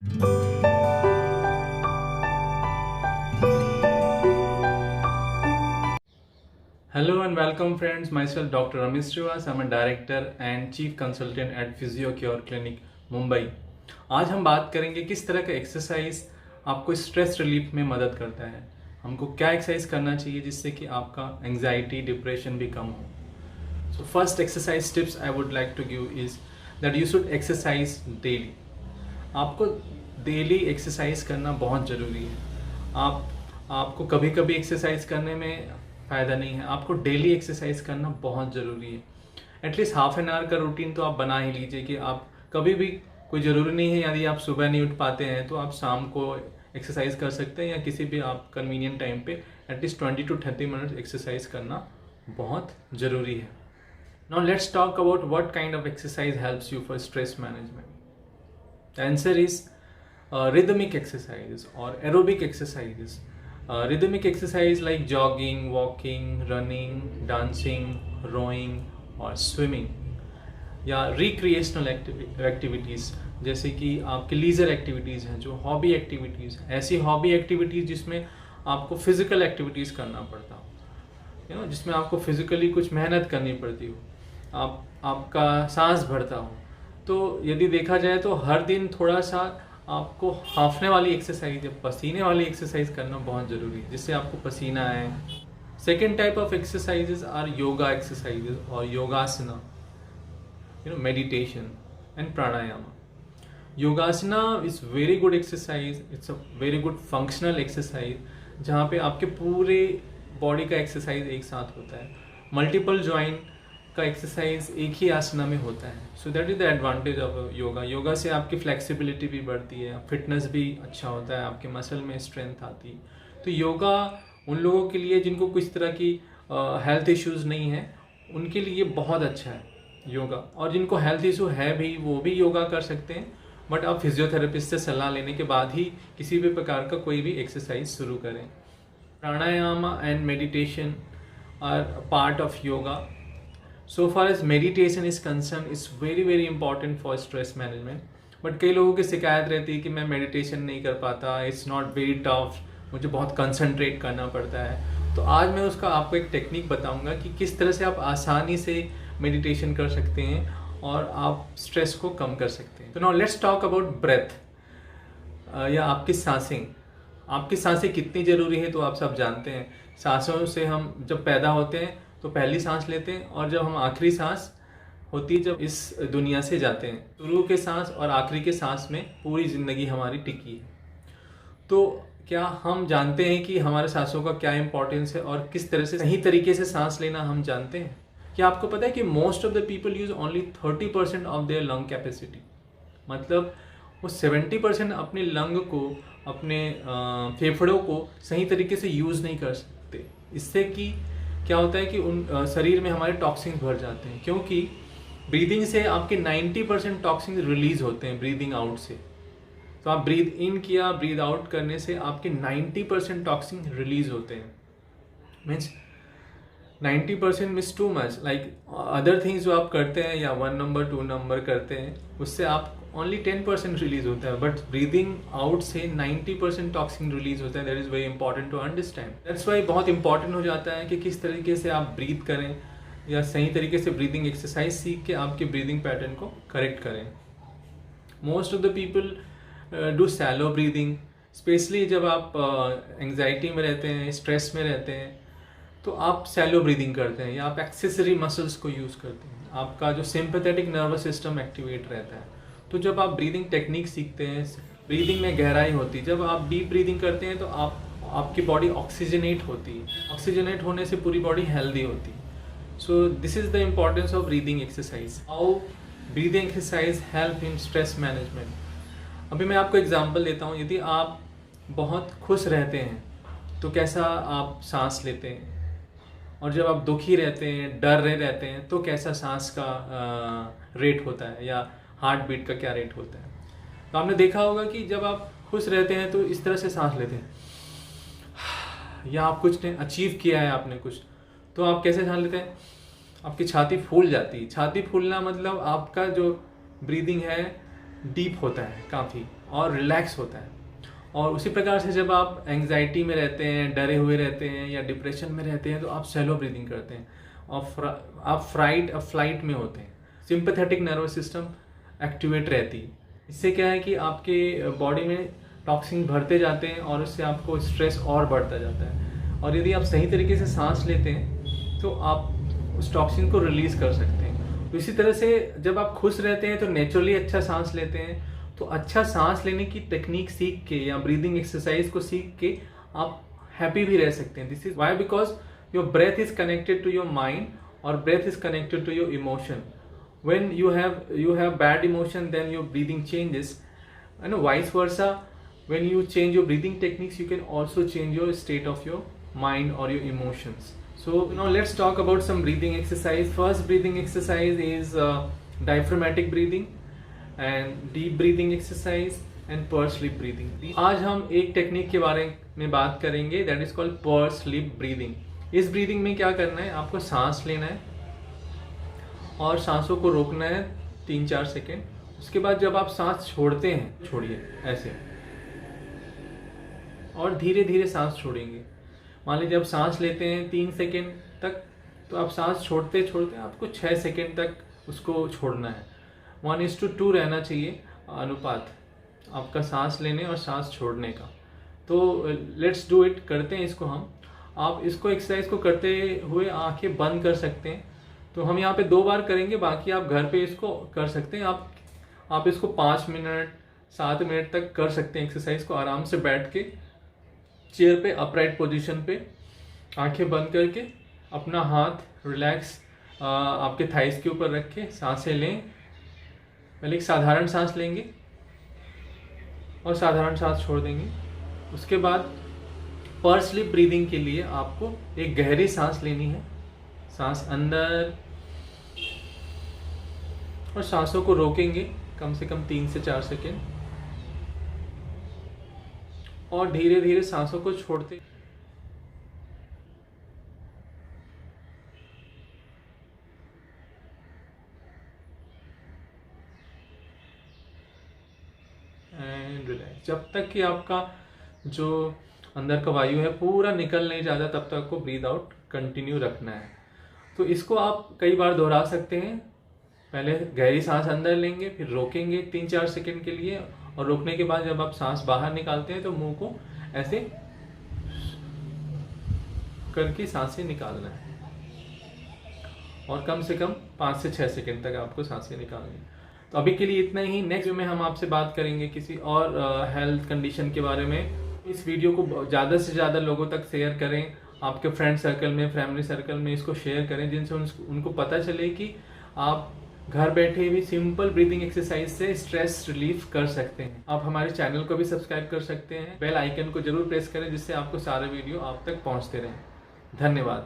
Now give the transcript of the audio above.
Hello and welcome friends, myself Dr. Ramesh Srivas, I'm a director and chief consultant at PhysioCure Clinic, Mumbai. आज हम बात करेंगे किस तरह का एक्सरसाइज आपको स्ट्रेस रिलीफ में मदद करता है। हमको क्या एक्सरसाइज करना चाहिए जिससे कि आपका एंजाइटी डिप्रेशन भी कम हो। So first exercise tips I would like to give is that you should exercise daily. आपको डेली एक्सरसाइज करना बहुत ज़रूरी है। आपको कभी कभी एक्सरसाइज करने में फ़ायदा नहीं है, आपको डेली एक्सरसाइज करना बहुत ज़रूरी है। एटलीस्ट हाफ एन आवर का रूटीन तो आप बना ही लीजिए कि आप कभी भी, कोई ज़रूरी नहीं है यदि आप सुबह नहीं उठ पाते हैं तो आप शाम को एक्सरसाइज कर सकते हैं या किसी भी आप कन्वीनियंट टाइम पे एटलीस्ट 20 to 30 मिनट्स एक्सरसाइज करना बहुत ज़रूरी है। Now let's talk about what kind of exercise helps you for stress management. The answer is rhythmic exercises or aerobic exercises. Rhythmic exercise like jogging, walking, running, dancing, rowing or swimming, या recreational activities जैसे कि आपके leisure activities हैं, जो hobby activities हैं, ऐसी hobby activities जिसमें आपको फिजिकल एक्टिविटीज़ करना पड़ता हो, जिसमें आपको फिजिकली कुछ मेहनत करनी पड़ती हो, आपका सांस भरता हो। तो यदि देखा जाए तो हर दिन थोड़ा सा आपको हाँफने वाली एक्सरसाइज या पसीने वाली एक्सरसाइज करना बहुत ज़रूरी है जिससे आपको पसीना आए। Second type of exercises are yoga exercises और yogasana, meditation and pranayama. Yogasana is very good exercise, it's a very good functional exercise जहाँ पे आपके पूरे बॉडी का एक्सरसाइज एक साथ होता है। मल्टीपल जॉइंट का एक्सरसाइज एक ही आसना में होता है। So that is the advantage of yoga. Yoga से आपकी फ्लेक्सिबिलिटी भी बढ़ती है, फिटनेस भी अच्छा होता है, आपके मसल में स्ट्रेंथ आती है। तो योगा उन लोगों के लिए जिनको कुछ तरह की हेल्थ इश्यूज़ नहीं है उनके लिए बहुत अच्छा है योगा, और जिनको हेल्थ इशू है भी वो भी योगा कर सकते हैं, बट आप फिजियोथेरेपिस्ट से सलाह लेने के बाद ही किसी भी प्रकार का कोई भी एक्सरसाइज शुरू करें। Pranayama and meditation are part of yoga. So far as meditation is concerned, it's very very important for stress management. But कई लोगों की शिकायत रहती है कि मैं मेडिटेशन नहीं कर पाता, इट्स नॉट वेरी टफ, मुझे बहुत कंसंट्रेट करना पड़ता है। तो आज मैं उसका आपको एक टेक्निक बताऊंगा कि किस तरह से आप आसानी से मेडिटेशन कर सकते हैं और आप स्ट्रेस को कम कर सकते हैं। तो now let's talk about breath, या आपकी सांसें। आपकी सांसें कितनी ज़रूरी है तो आप सब जानते हैं। सांसों से हम जब पैदा होते हैं तो पहली सांस लेते हैं, और जब हम आखिरी सांस होती है जब इस दुनिया से जाते हैं। शुरू के सांस और आखिरी के सांस में पूरी ज़िंदगी हमारी टिकी है। तो क्या हम जानते हैं कि हमारे सांसों का क्या इंपॉर्टेंस है और किस तरह से सही तरीके से सांस लेना हम जानते हैं? क्या आपको पता है कि most of the people use only 30% of their lung capacity. मतलब वो 70% अपने लंग को, अपने फेफड़ों को सही तरीके से यूज़ नहीं कर सकते। इससे कि क्या होता है कि उन शरीर में हमारे टॉक्सिन्स भर जाते हैं, क्योंकि ब्रीदिंग से आपके 90% टॉक्सिन्स रिलीज होते हैं ब्रीदिंग आउट से। तो आप ब्रीद इन किया, ब्रीद आउट करने से आपके 90% टॉक्सिन रिलीज होते हैं। Means 90% means too much. Like other things जो आप करते हैं या 1 नंबर 2 नंबर करते हैं उससे आप ओनली 10% रिलीज होता है, बट ब्रीदिंग आउट से 90% टॉक्सिन रिलीज होता है। That is very important to understand. That's why बहुत इंपॉर्टेंट हो जाता है कि किस तरीके से आप ब्रीथ करें या सही तरीके से ब्रीदिंग एक्सरसाइज सीख के आपके ब्रीदिंग पैटर्न को करेक्ट करें। Most of the people do shallow breathing, specially जब आप एंग्जाइटी में रहते हैं, स्ट्रेस में रहते हैं, तो आप सैलो ब्रीदिंग करते हैं या आप एक्सेसरी मसल्स को यूज़ करते हैं। आपका जो सिंपैथेटिक नर्वस सिस्टम एक्टिवेट रहता है। तो जब आप ब्रीदिंग टेक्निक सीखते हैं, ब्रीदिंग में गहराई होती है। जब आप डीप ब्रीदिंग करते हैं तो आपकी बॉडी ऑक्सीजनेट होती है। ऑक्सीजनेट होने से पूरी बॉडी हेल्दी होती है। So this is the importance of breathing exercise. How breathing exercise help in stress management. अभी मैं आपको एग्जांपल देता हूँ। यदि आप बहुत खुश रहते हैं तो कैसा आप सांस लेते हैं, और जब आप दुखी रहते हैं, डर रहे रहते हैं, तो कैसा सांस का रेट होता है या हार्ट बीट का क्या रेट होता है। तो आपने देखा होगा कि जब आप खुश रहते हैं तो इस तरह से सांस लेते हैं, या आप कुछ ने अचीव किया है आपने कुछ, तो आप कैसे सांस लेते हैं, आपकी छाती फूल जाती है। छाती फूलना मतलब आपका जो ब्रीदिंग है डीप होता है काफ़ी और रिलैक्स होता है। और उसी प्रकार से जब आप एंग्जाइटी में रहते हैं, डरे हुए रहते हैं या डिप्रेशन में रहते हैं तो आप शैलो ब्रीदिंग करते हैं और आप फ्लाइट में होते हैं। सिंपैथेटिक नर्वस सिस्टम एक्टिवेट रहती है। इससे क्या है कि आपके बॉडी में टॉक्सिन भरते जाते हैं और उससे आपको स्ट्रेस और बढ़ता जाता है। और यदि आप सही तरीके से सांस लेते हैं तो आप उस टॉक्सिन को रिलीज़ कर सकते हैं। तो इसी तरह से जब आप खुश रहते हैं तो नेचुरली अच्छा सांस लेते हैं। तो अच्छा सांस लेने की टेक्निक सीख के या ब्रीदिंग एक्सरसाइज को सीख के आप हैप्पी भी रह सकते हैं। This is why because your breath is connected to your mind और breath is connected to your emotion. When you have bad emotion, then your breathing changes, and vice versa. When you change your breathing techniques, you can also change your state of your mind or your emotions. So now let's talk about some breathing exercise. First breathing exercise is diaphragmatic breathing and deep breathing exercise and pursed lip breathing. आज हम एक technique के बारे में बात करेंगे, that is called pursed lip breathing. इस breathing में क्या करना है, आपको सांस लेना है और सांसों को रोकना है 3-4 सेकेंड। उसके बाद जब आप सांस छोड़ते हैं, छोड़िए ऐसे और धीरे धीरे सांस छोड़ेंगे। मान लीजिए जब सांस लेते हैं 3 सेकेंड तक, तो आप सांस छोड़ते छोड़ते आपको 6 सेकेंड तक उसको छोड़ना है। 1:2 रहना चाहिए अनुपात आपका सांस लेने और सांस छोड़ने का। तो लेट्स डू इट, करते हैं इसको हम। आप इसको एक्सरसाइज को करते हुए आंखें बंद कर सकते हैं। तो हम यहाँ पे 2 बार करेंगे, बाकी आप घर पे इसको कर सकते हैं। आप इसको 5 मिनट 7 मिनट तक कर सकते हैं एक्सरसाइज को आराम से बैठ के चेयर पे, अपराइट पोजीशन पे, आंखें बंद करके अपना हाथ रिलैक्स आपके थाइस के ऊपर रख के सांसें लें। पहले एक साधारण सांस लेंगे और साधारण सांस छोड़ देंगे। उसके बाद पर्स्ड लिप ब्रीदिंग के लिए आपको एक गहरी सांस लेनी है। सांस अंदर और सांसों को रोकेंगे कम से कम 3 से 4 सेकेंड और धीरे धीरे सांसों को छोड़ते एंड रिलैक्स। जब तक कि आपका जो अंदर का वायु है पूरा निकल नहीं जाता तब तक को ब्रीद आउट कंटिन्यू रखना है। तो इसको आप कई बार दोहरा सकते हैं। पहले गहरी सांस अंदर लेंगे, फिर रोकेंगे 3-4 सेकेंड के लिए और रोकने के बाद जब आप सांस बाहर निकालते हैं तो मुंह को ऐसे करके सांसें निकालना है और कम से कम 5 से 6 सेकेंड तक आपको सांसें निकालनी है। तो अभी के लिए इतना ही। नेक्स्ट वीडियो में हम आपसे बात करेंगे किसी और हेल्थ कंडीशन के बारे में। इस वीडियो को ज़्यादा से ज़्यादा लोगों तक शेयर करें, आपके फ्रेंड सर्कल में, फैमिली सर्कल में इसको शेयर करें, जिनसे उनको पता चले कि आप घर बैठे भी सिंपल ब्रीदिंग एक्सरसाइज से स्ट्रेस रिलीफ कर सकते हैं। आप हमारे चैनल को भी सब्सक्राइब कर सकते हैं। बेल आइकन को जरूर प्रेस करें जिससे आपको सारे वीडियो आप तक पहुंचते रहें। धन्यवाद।